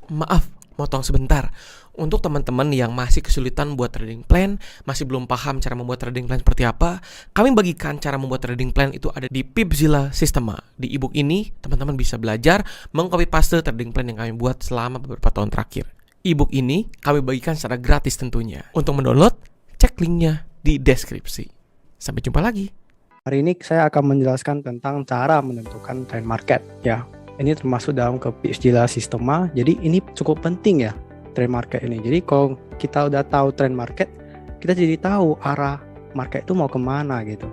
Maaf, motong sebentar. Untuk teman-teman yang masih kesulitan buat trading plan, masih belum paham cara membuat trading plan seperti apa, kami bagikan cara membuat trading plan itu ada di Pipzilla Systema. Di ebook ini, teman-teman bisa belajar mengcopy paste trading plan yang kami buat selama beberapa tahun terakhir. Ebook ini kami bagikan secara gratis tentunya. Untuk mendownload, cek linknya di deskripsi. Sampai jumpa lagi. Hari ini saya akan menjelaskan tentang cara menentukan trend market ya. Ini termasuk dalam ke Pipzilla Systema. Jadi ini cukup penting ya, trend market ini. Jadi kalau kita udah tahu trend market, kita jadi tahu arah market itu mau kemana gitu.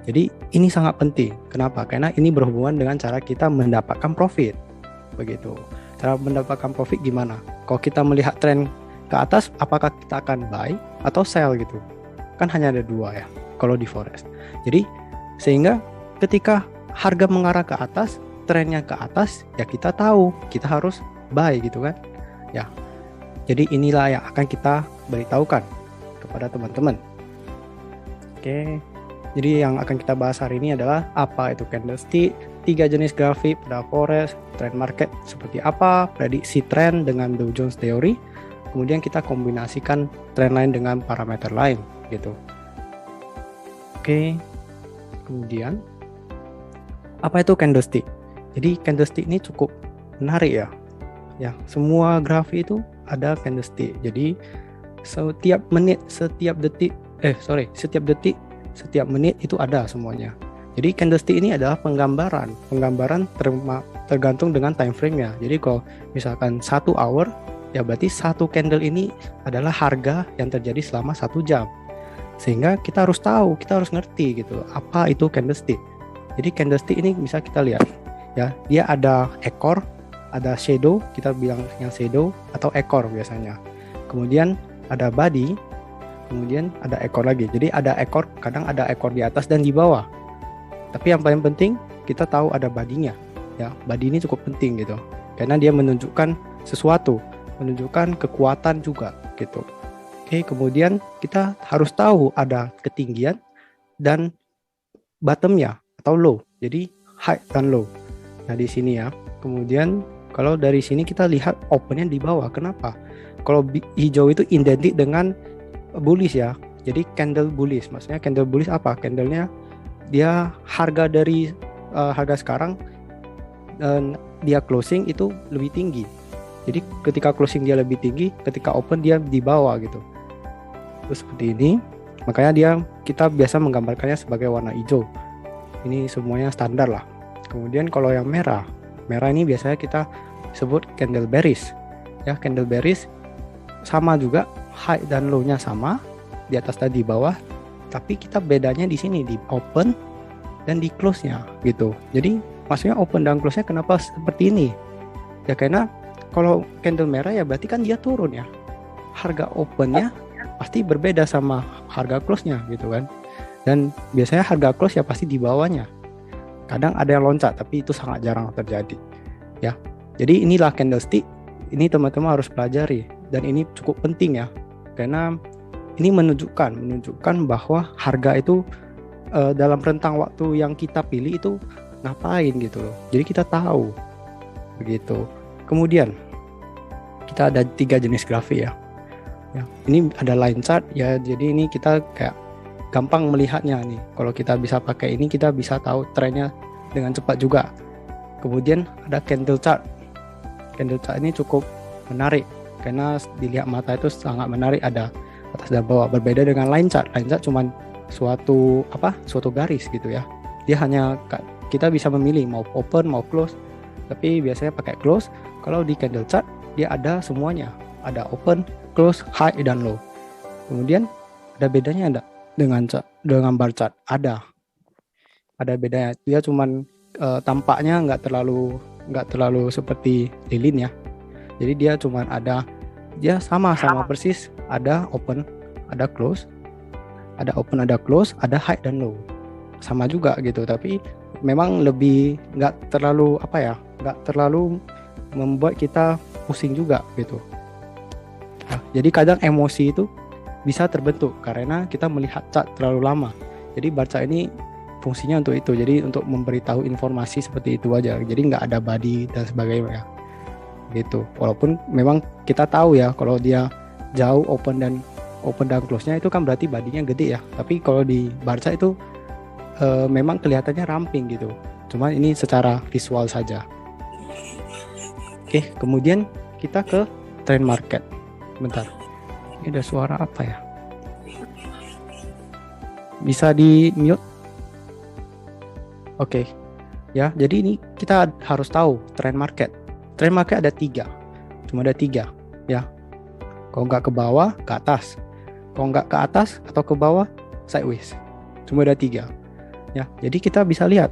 Jadi ini sangat penting. Kenapa? Karena ini berhubungan dengan cara kita mendapatkan profit. Begitu. Cara mendapatkan profit gimana? Kalau kita melihat trend ke atas, apakah kita akan buy atau sell gitu? Kan hanya ada dua ya kalau di forex. Jadi sehingga ketika harga mengarah ke atas, trennya ke atas, ya kita tahu kita harus buy gitu kan ya. Jadi inilah yang akan kita beritahukan kepada teman-teman. Oke, jadi yang akan kita bahas hari ini adalah apa itu candlestick, 3 jenis grafik pada forex, trend market seperti apa, prediksi trend dengan Dow Jones Theory, kemudian kita kombinasikan trend lain dengan parameter lain gitu. Oke, kemudian apa itu candlestick? Jadi candlestick ini cukup menarik ya. Ya, semua grafik itu ada candlestick. Jadi setiap menit, setiap detik, setiap menit itu ada semuanya. Jadi candlestick ini adalah penggambaran tergantung dengan time frame-nya. Jadi kalau misalkan 1 hour, ya berarti satu candle ini adalah harga yang terjadi selama 1 jam. Sehingga kita harus tahu, kita harus ngerti gitu, apa itu candlestick. Jadi candlestick ini bisa kita lihat ya, dia ada ekor, ada shadow, kita bilang yang shadow atau ekor biasanya. Kemudian ada body, kemudian ada ekor lagi. Jadi ada ekor, kadang ada ekor di atas dan di bawah. Tapi yang paling penting kita tahu ada badinya. Ya, body ini cukup penting gitu. Karena dia menunjukkan sesuatu, menunjukkan kekuatan juga gitu. Oke, kemudian kita harus tahu ada ketinggian dan bottomnya atau low. Jadi high dan low. Nah di sini ya. Kemudian kalau dari sini kita lihat opennya di bawah. Kenapa? Kalau hijau itu identik dengan bullish ya. Jadi candle bullish. Maksudnya candle bullish apa? Candlenya dia harga dari harga sekarang dia closing itu lebih tinggi. Jadi ketika closing dia lebih tinggi, ketika open dia di bawah gitu. Terus seperti ini. Makanya kita biasa menggambarkannya sebagai warna hijau. Ini semuanya standar lah. Kemudian kalau yang merah ini biasanya kita sebut candle bearish. Ya, candle bearish sama juga, high dan low-nya sama, di atas dan di bawah. Tapi kita bedanya di sini di open dan di close-nya gitu. Jadi maksudnya open dan close-nya kenapa seperti ini? Ya karena kalau candle merah ya berarti kan dia turun ya. Harga open-nya pasti berbeda sama harga close-nya gitu kan. Dan biasanya harga close ya pasti di bawahnya. Kadang ada yang loncat, tapi itu sangat jarang terjadi. Ya, jadi inilah candlestick. Ini teman-teman harus pelajari dan ini cukup penting ya, karena ini menunjukkan bahwa harga itu dalam rentang waktu yang kita pilih itu ngapain gitu loh. Jadi kita tahu begitu. Kemudian kita ada 3 jenis grafik ya. Ya, ini ada line chart ya. Jadi ini kita kayak gampang melihatnya nih. Kalau kita bisa pakai ini, kita bisa tahu trennya dengan cepat juga. Kemudian ada candle chart. Candle chart ini cukup menarik karena dilihat mata itu sangat menarik, ada atas dan bawah. Berbeda dengan line chart. Line chart cuman suatu garis gitu ya. Dia hanya kita bisa memilih mau open mau close. Tapi biasanya pakai close. Kalau di candle chart dia ada semuanya. Ada open, close, high dan low. Kemudian ada bedanya enggak? Dengan bar chart ada bedanya. Dia cuman tampaknya nggak terlalu seperti lilin ya. Jadi dia cuman dia sama persis, ada open, ada close, ada open, ada close, ada high dan low, sama juga gitu. Tapi memang lebih nggak terlalu membuat kita pusing juga gitu. Nah, jadi kadang emosi itu bisa terbentuk karena kita melihat chart terlalu lama. Jadi bar chart ini fungsinya untuk itu, jadi untuk memberitahu informasi seperti itu aja. Jadi nggak ada body dan sebagainya. gitu. Walaupun memang kita tahu ya kalau dia jauh open dan close-nya itu kan berarti badinya gede ya. Tapi kalau di Barca itu memang kelihatannya ramping gitu. Cuma ini secara visual saja. Oke, kemudian kita ke trend market. Bentar. Ini ada suara apa ya? Bisa di mute? Oke. Ya, jadi ini kita harus tahu trend market. Trend market ada 3. Cuma ada 3 ya. Kalau nggak ke bawah, ke atas. Kalau nggak ke atas atau ke bawah, sideways. Cuma ada 3. Ya, jadi kita bisa lihat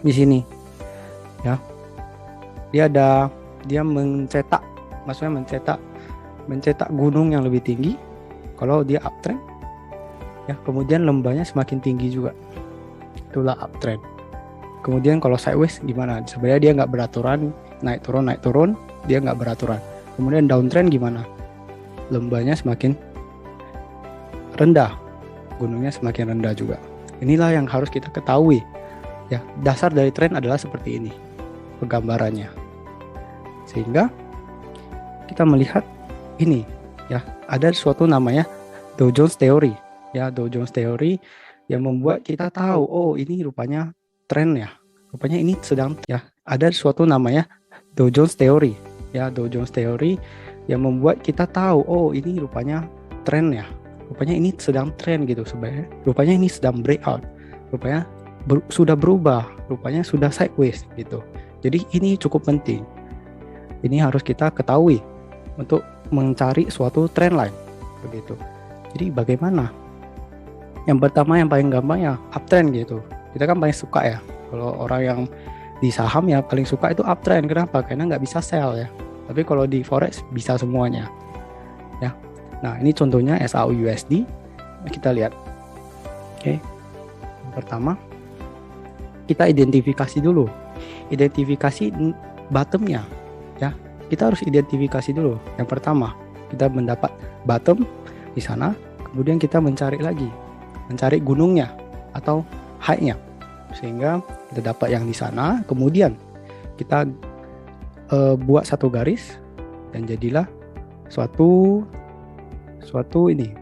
di sini. Ya. Dia mencetak, maksudnya mencetak gunung yang lebih tinggi kalau dia uptrend. Ya, kemudian lembahnya semakin tinggi juga. Itulah uptrend. Kemudian kalau sideways gimana? Sebenarnya dia nggak beraturan, naik turun, dia nggak beraturan. Kemudian downtrend gimana? Lembahnya semakin rendah, gunungnya semakin rendah juga. Inilah yang harus kita ketahui. Ya, dasar dari tren adalah seperti ini penggambarannya. Sehingga kita melihat ini, ya, ada suatu namanya Dow Jones Theory. Ya, Dow Jones Theory yang membuat kita tahu, oh ini rupanya tren ya. Rupanya ini sedang, ya, ada suatu namanya Dow Jones Theory. Ya, Dow Jones Theory yang membuat kita tahu, oh ini rupanya tren ya. Rupanya ini sedang tren gitu sebenarnya. Rupanya ini sedang breakout. Rupanya sudah berubah. Rupanya sudah sideways gitu. Jadi ini cukup penting. Ini harus kita ketahui untuk mencari suatu trend line begitu. Jadi bagaimana? Yang pertama yang paling gampang ya uptrend gitu. Kita kan paling suka ya. Kalau orang yang di saham ya paling suka itu uptrend. Kenapa? Karena nggak bisa sell ya. Tapi kalau di forex bisa semuanya. Ya. Nah ini contohnya SAU-USD. Kita lihat. Oke. Yang pertama kita identifikasi dulu. Identifikasi bottomnya. Ya. Kita harus identifikasi dulu. Yang pertama kita mendapat bottom di sana. Kemudian kita mencari lagi. Mencari gunungnya atau high-nya. Sehingga kita dapat yang di sana. Kemudian kita buat satu garis dan jadilah suatu ini.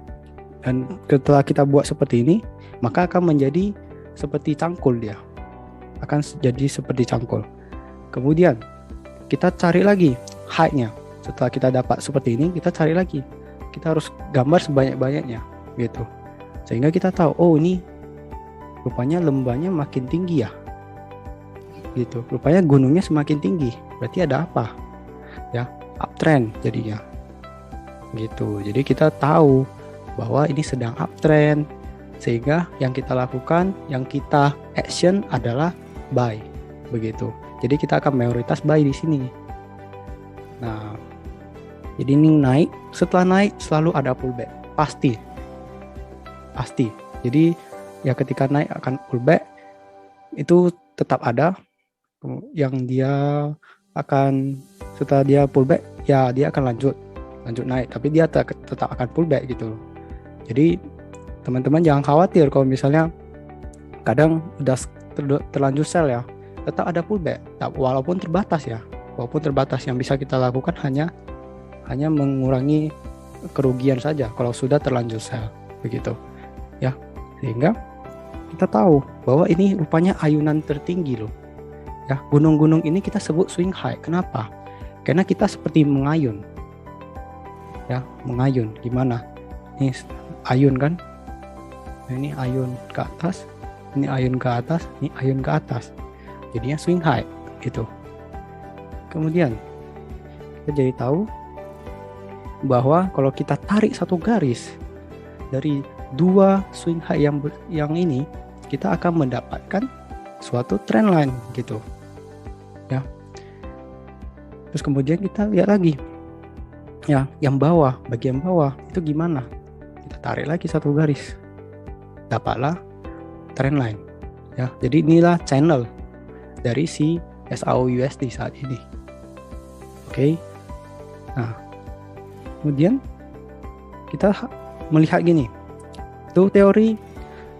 Dan setelah kita buat seperti ini, maka akan menjadi seperti cangkul dia. Akan jadi seperti cangkul. Kemudian kita cari lagi high-nya. Setelah kita dapat seperti ini, kita cari lagi. Kita harus gambar sebanyak-banyaknya gitu. Sehingga kita tahu, oh ini rupanya lembahnya makin tinggi ya. Gitu. Rupanya gunungnya semakin tinggi. Berarti ada apa? Ya, uptrend jadinya. Gitu. Jadi kita tahu bahwa ini sedang uptrend. Sehingga yang kita lakukan, yang kita action adalah buy. Begitu. Jadi kita akan mayoritas buy di sini. Nah, jadi ini naik. Setelah naik selalu ada pullback. Pasti. Jadi ya ketika naik akan pullback, itu tetap ada. Yang dia akan setelah dia pullback, ya dia akan lanjut naik. Tapi dia tetap akan pullback gitu. Jadi teman-teman jangan khawatir kalau misalnya kadang udah terlanjur sell ya, tetap ada pullback. Walaupun terbatas ya. Walaupun terbatas, yang bisa kita lakukan hanya mengurangi kerugian saja kalau sudah terlanjur sell begitu. Ya, sehingga kita tahu bahwa ini rupanya ayunan tertinggi loh. Ya, gunung-gunung ini kita sebut swing high. Kenapa? Karena kita seperti mengayun. Ya, mengayun. Gimana? Ini ayun kan? Nah, ini ayun ke atas, ini ayun ke atas, ini ayun ke atas. Jadinya swing high gitu. Kemudian kita jadi tahu bahwa kalau kita tarik satu garis dari dua swing high yang ini, kita akan mendapatkan suatu trend line gitu ya. Terus kemudian kita lihat lagi ya, yang bawah, bagian bawah itu gimana, kita tarik lagi satu garis, dapatlah trend line ya. Jadi inilah channel dari si SAU-USD saat ini. Oke. Nah kemudian kita melihat gini, itu teori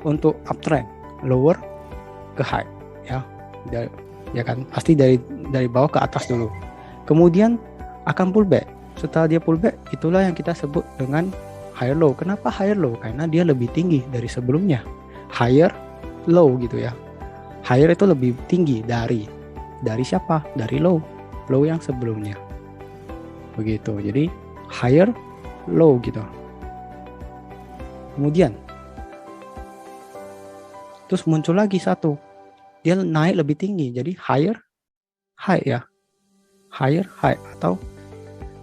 untuk uptrend, lower ke high ya. Ya kan, pasti dari bawah ke atas dulu. kemudian akan pullback. Setelah dia pullback, itulah yang kita sebut dengan higher low. Kenapa higher low? Karena dia lebih tinggi dari sebelumnya. Higher low gitu ya. Higher itu lebih tinggi dari siapa? Dari low yang sebelumnya. Begitu. Jadi higher low gitu. Kemudian terus muncul lagi satu. Dia naik lebih tinggi. Jadi higher high ya. Higher high atau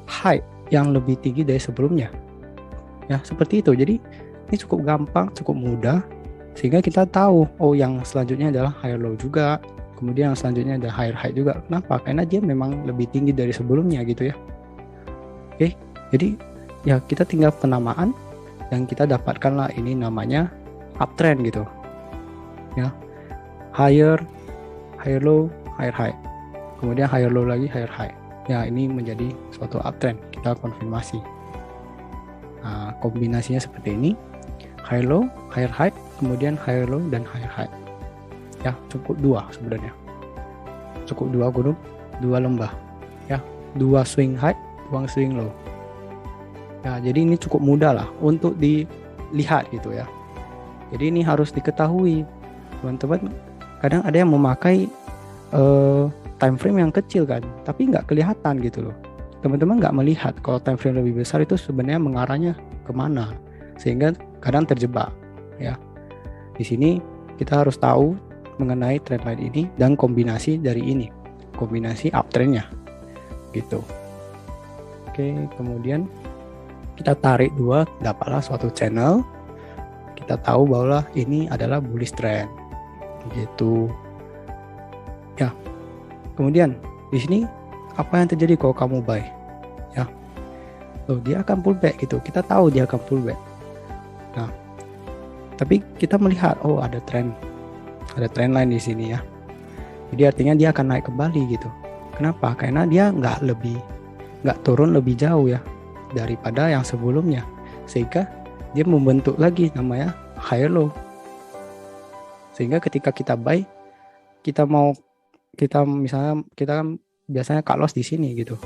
high yang lebih tinggi dari sebelumnya. Ya, seperti itu. Jadi ini cukup gampang, cukup mudah sehingga kita tahu oh yang selanjutnya adalah higher low juga. Kemudian yang selanjutnya ada higher high juga. Kenapa? Karena dia memang lebih tinggi dari sebelumnya gitu ya. Oke. Jadi ya kita tinggal penamaan yang kita dapatkanlah ini namanya uptrend gitu. Ya. Higher low, higher high. Kemudian higher low lagi, higher high. Ya, ini menjadi suatu uptrend. Kita konfirmasi. Nah, kombinasinya seperti ini. Higher low, higher high, kemudian higher low dan higher high. Ya, cukup dua sebenarnya. Cukup dua gunung, dua lembah. Ya, dua swing high, dua swing low. Ya, jadi ini cukup mudah lah untuk dilihat gitu ya. Jadi ini harus diketahui, teman-teman. Kadang ada yang memakai time frame yang kecil kan, tapi nggak kelihatan gitu loh. Teman-teman nggak melihat kalau time frame lebih besar itu sebenarnya mengarahnya kemana, sehingga kadang terjebak ya. Di sini kita harus tahu mengenai trendline ini dan kombinasi dari ini, kombinasi uptrendnya gitu. Oke, kemudian kita tarik dua, dapatlah suatu channel. Kita tahu bahwa ini adalah bullish trend gitu ya. Kemudian di sini apa yang terjadi kalau kamu buy ya? Loh, dia akan pullback gitu. Kita tahu dia akan pullback. Nah, tapi kita melihat oh ada trend line di sini ya. Jadi artinya dia akan naik kembali gitu. Kenapa? Karena dia nggak turun lebih jauh ya daripada yang sebelumnya, sehingga dia membentuk lagi namanya higher low. Sehingga ketika kita buy, kita misalnya kita kan biasanya cut loss di sini gitu.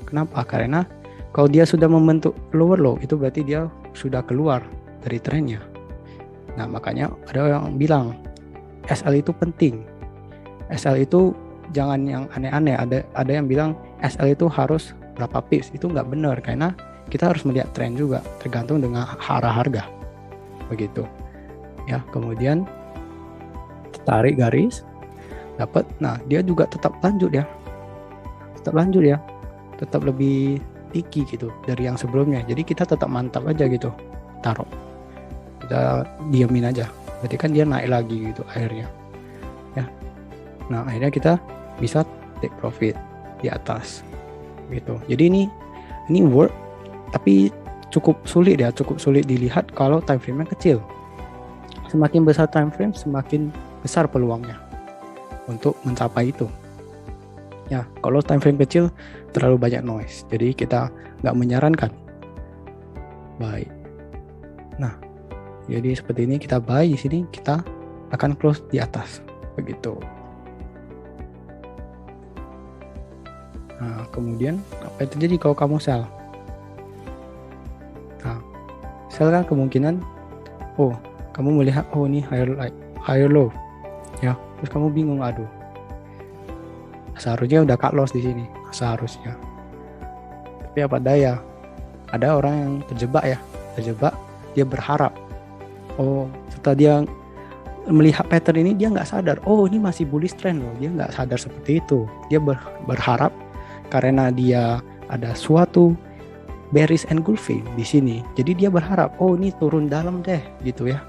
Kenapa? Karena kalau dia sudah membentuk lower low, itu berarti dia sudah keluar dari trennya. Nah, makanya ada yang bilang SL itu penting. SL itu jangan yang aneh-aneh. Ada yang bilang SL itu harus berapa pips. Itu nggak benar, karena kita harus melihat tren juga, tergantung dengan arah harga. Begitu. Ya, kemudian tarik garis, dapat. Nah, dia juga tetap lanjut ya. Tetap lebih tinggi gitu dari yang sebelumnya. Jadi kita tetap mantap aja gitu. Taruh. Kita diamin aja. Berarti kan dia naik lagi gitu akhirnya. Ya. Nah, akhirnya kita bisa take profit di atas. Gitu. Jadi ini work, tapi cukup sulit dilihat kalau time frame-nya kecil. Semakin besar time frame, semakin besar peluangnya untuk mencapai itu. Ya, kalau time frame kecil terlalu banyak noise, jadi kita nggak menyarankan. Baik. Nah, jadi seperti ini kita buy di sini, kita akan close di atas, begitu. Nah, kemudian apa yang terjadi kalau kamu sell? Nah, sell kan kemungkinan, kamu melihat ini higher low, ya, terus kamu bingung, aduh, seharusnya udah cut loss di sini, seharusnya. Tapi apa daya, ada orang yang terjebak, dia berharap, setelah dia melihat pattern ini dia nggak sadar, ini masih bullish trend loh, dia nggak sadar seperti itu. Dia berharap karena dia ada suatu bearish engulfing di sini, jadi dia berharap, ini turun dalam deh, gitu ya.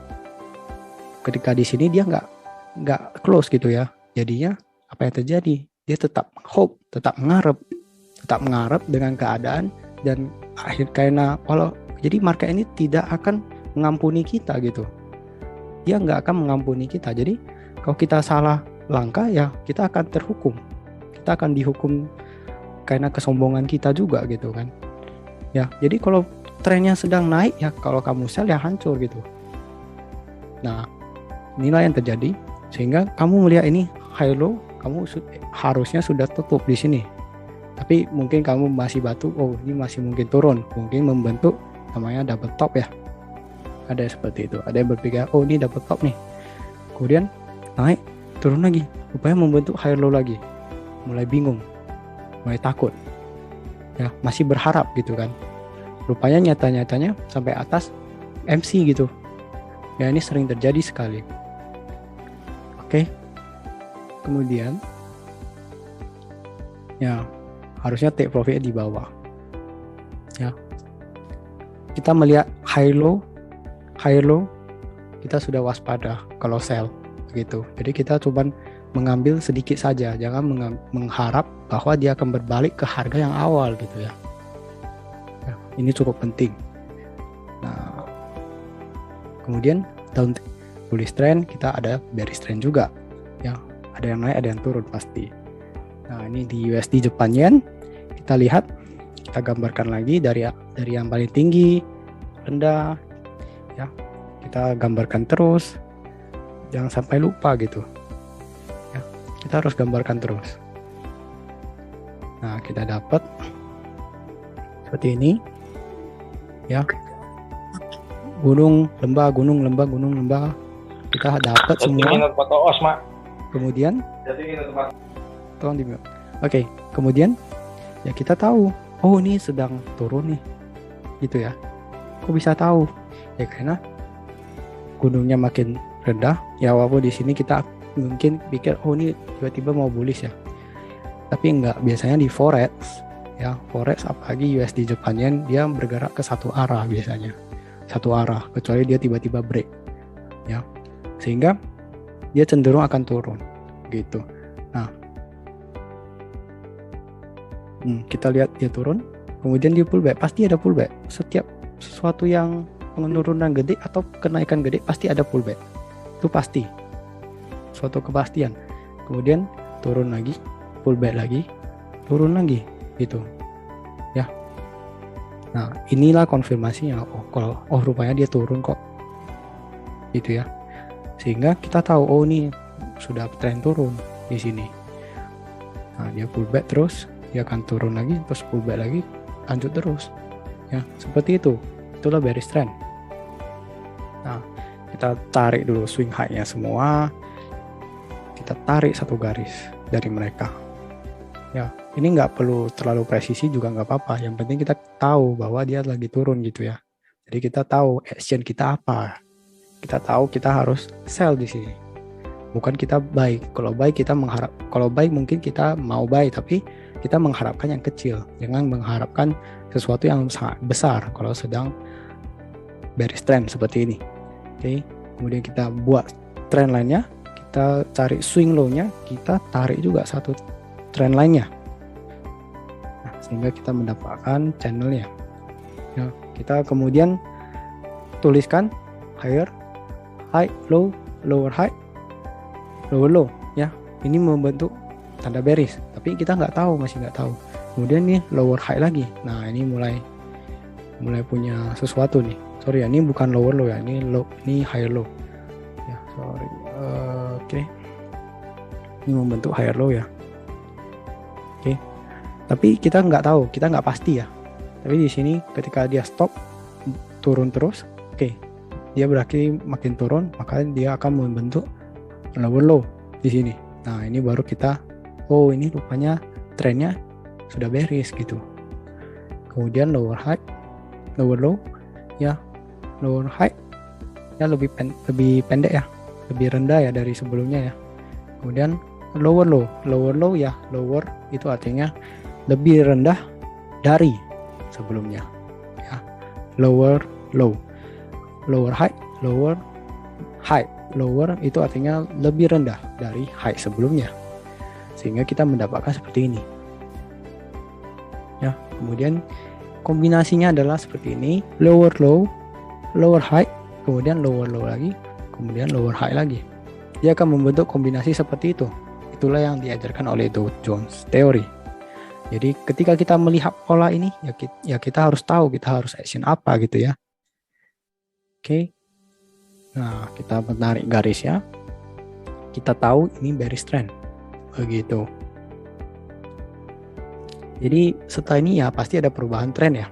Ketika di sini dia nggak close gitu ya, jadinya apa yang terjadi? Dia tetap hope, tetap mengharap dengan keadaan, dan karena jadi market ini tidak akan mengampuni kita gitu. Dia nggak akan mengampuni kita. Jadi kalau kita salah langkah ya kita akan terhukum. Kita akan dihukum karena kesombongan kita juga gitu kan. Ya, jadi kalau trennya sedang naik ya kalau kamu sell ya hancur gitu. Nah, inilah yang terjadi sehingga kamu melihat ini high low, kamu harusnya sudah tutup di sini. Tapi mungkin kamu masih batu, oh ini masih mungkin turun, mungkin membentuk namanya double top ya. Ada seperti itu. Ada yang berpikir, oh ini double top nih. Kemudian naik, turun lagi, rupanya membentuk high low lagi. Mulai bingung, mulai takut. Ya, masih berharap gitu kan. Rupanya nyata-nyatanya sampai atas MC gitu. Ya, ini sering terjadi sekali. Oke. Kemudian ya, harusnya take profit di bawah. Ya. Kita melihat high low, kita sudah waspada kalau sell begitu. Jadi kita coba mengambil sedikit saja, jangan mengharap bahwa dia akan berbalik ke harga yang awal gitu ya. Ya, ini cukup penting. Nah, kemudian down bullish trend, kita ada bearish trend juga. Ya, ada yang naik, ada yang turun pasti. Nah, ini di USD Japan Yen, kita lihat, kita gambarkan lagi dari yang paling tinggi, rendah, ya, kita gambarkan terus, jangan sampai lupa gitu. Ya, kita harus gambarkan terus. Nah, kita dapat seperti ini, ya, gunung lembah, kita dapat semua. Kemudian tolong di mute. Oke, kemudian ya kita tahu, oh ini sedang turun nih, gitu ya. Kok bisa tahu? Ya karena gunungnya makin rendah. Ya walaupun di sini kita mungkin pikir, oh ini tiba-tiba mau bullish ya. Tapi enggak, biasanya di forex, ya forex apalagi USD Japan Yen, dia bergerak ke satu arah biasanya, satu arah, kecuali dia tiba-tiba break, ya, sehingga dia cenderung akan turun, gitu. Nah, kita lihat dia turun, kemudian dia pullback, pasti ada pullback. Setiap sesuatu yang penurunan gede atau kenaikan gede pasti ada pullback, itu pasti, suatu kepastian. Kemudian turun lagi, pullback lagi, turun lagi, gitu, ya. Nah, inilah konfirmasinya. Oh rupanya dia turun kok, gitu ya. Sehingga kita tahu, oh ini sudah tren turun di sini. Nah, dia pullback terus, dia akan turun lagi, terus pullback lagi, lanjut terus. Ya, seperti itu. Itulah bearish trend. Nah, kita tarik dulu swing high-nya semua. Kita tarik satu garis dari mereka. Ya, ini nggak perlu terlalu presisi juga nggak apa-apa. Yang penting kita tahu bahwa dia lagi turun gitu ya. Jadi kita tahu action kita apa. Kita tahu kita harus sell di sini. Bukan kita buy. Kalau buy kita kalau buy mungkin kita mau buy, tapi kita mengharapkan yang kecil. Jangan mengharapkan sesuatu yang sangat besar kalau sedang bearish trend seperti ini. Oke. Kemudian kita buat trend lainnya, kita cari swing low-nya, kita tarik juga satu trend lainnya. Nah, sehingga kita mendapatkan channelnya. Ya, kita kemudian tuliskan higher, high, low, lower high, lower low, ya. Ini membentuk tanda bearish, tapi kita masih nggak tahu. Kemudian nih lower high lagi. Nah, ini mulai punya sesuatu nih. Sorry ya, ini bukan lower low ya, ini low, ini higher low. Ya, sorry. Oke. Ini membentuk higher low ya. Oke. Tapi kita nggak tahu, kita nggak pasti ya. Tapi di sini ketika dia stop turun terus, oke. Dia berarti makin turun, maka dia akan membentuk lower low di sini. Nah, ini baru kita, oh ini rupanya trennya sudah bearish gitu. Kemudian lower high, lower low, ya, lower high ya lebih pendek ya, lebih rendah ya dari sebelumnya ya. Kemudian lower low ya, lower itu artinya lebih rendah dari sebelumnya ya. Lower low, lower high, lower high, lower itu artinya lebih rendah dari high sebelumnya, sehingga kita mendapatkan seperti ini ya. Kemudian kombinasinya adalah seperti ini, lower low, lower high, kemudian lower low lagi, kemudian lower high lagi. Dia akan membentuk kombinasi seperti itu. Itulah yang diajarkan oleh Dow Jones Theory. Jadi ketika kita melihat pola ini, ya kita harus tahu kita harus action apa gitu ya. Oke. Nah, kita menarik garis ya. Kita tahu ini bearish trend. Begitu. Jadi setelah ini ya pasti ada perubahan tren ya.